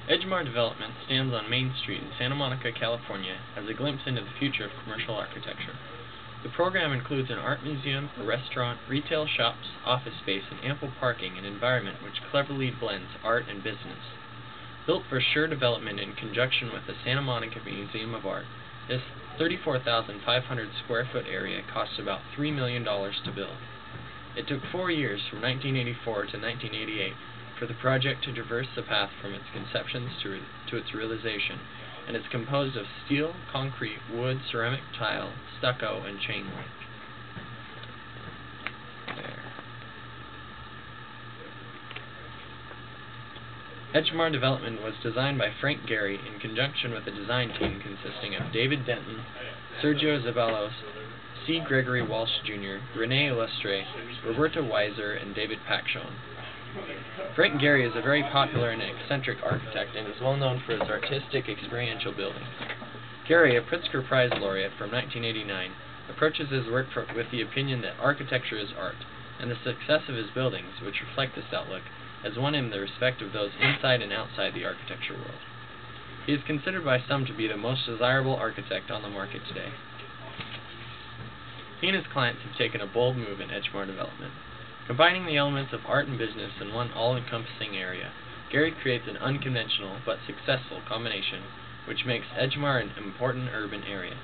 Edgemar Development stands on Main Street in Santa Monica, California, as a glimpse into the future of commercial architecture. The program includes an art museum, a restaurant, retail shops, office space, and ample parking, an environment which cleverly blends art and business. Built for sure development in conjunction with the Santa Monica Museum of Art, this 34,500 square foot area costs about $3 million to build. It took 4 years, from 1984 to 1988, for the project to traverse the path from its conceptions to its realization, and is composed of steel, concrete, wood, ceramic tile, stucco, and chain link. Edgemar Development was designed by Frank Gehry in conjunction with a design team consisting of David Denton, Sergio Zabalos, C. Gregory Walsh Jr., Rene Illustre, Roberta Weiser, and David Paxson. Frank Gehry is a very popular and eccentric architect and is well known for his artistic, experiential buildings. Gehry, a Pritzker Prize laureate from 1989, approaches his work with the opinion that architecture is art, and the success of his buildings, which reflect this outlook, has won him the respect of those inside and outside the architecture world. He is considered by some to be the most desirable architect on the market today. He and his clients have taken a bold move in Edgemar Development. Combining the elements of art and business in one all-encompassing area, Gehry creates an unconventional but successful combination which makes Edgemar an important urban area.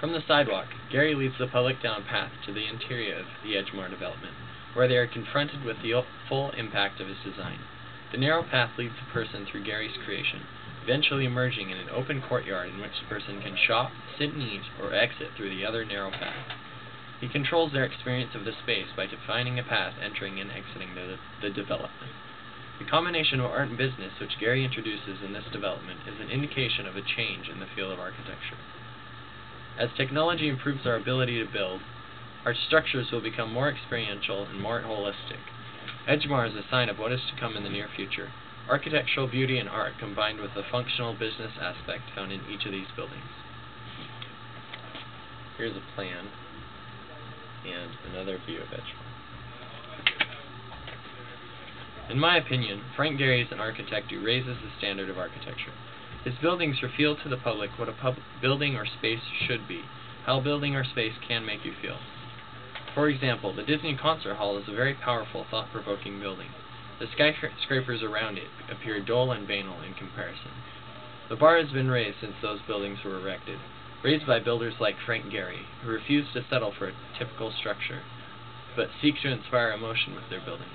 From the sidewalk, Gehry leads the public down a path to the interior of the Edgemar Development, where they are confronted with the full impact of his design. The narrow path leads the person through Gehry's creation, eventually emerging in an open courtyard in which the person can shop, sit and eat, or exit through the other narrow path. He controls their experience of the space by defining a path entering and exiting the development. The combination of art and business which Gehry introduces in this development is an indication of a change in the field of architecture. As technology improves our ability to build, our structures will become more experiential and more holistic. Edgemar is a sign of what is to come in the near future, architectural beauty and art combined with the functional business aspect found in each of these buildings. Here's a plan and another view of Edgemar. In my opinion, Frank Gehry is an architect who raises the standard of architecture. His buildings reveal to the public what a building or space should be, how a building or space can make you feel. For example, the Disney Concert Hall is a very powerful, thought-provoking building. The skyscrapers around it appear dull and banal in comparison. The bar has been raised since those buildings were erected, raised by builders like Frank Gehry, who refuse to settle for a typical structure, but seek to inspire emotion with their buildings.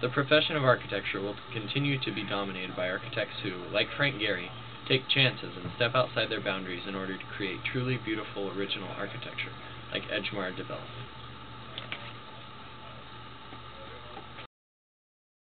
The profession of architecture will continue to be dominated by architects who, like Frank Gehry, take chances and step outside their boundaries in order to create truly beautiful original architecture, like Edgemar Development.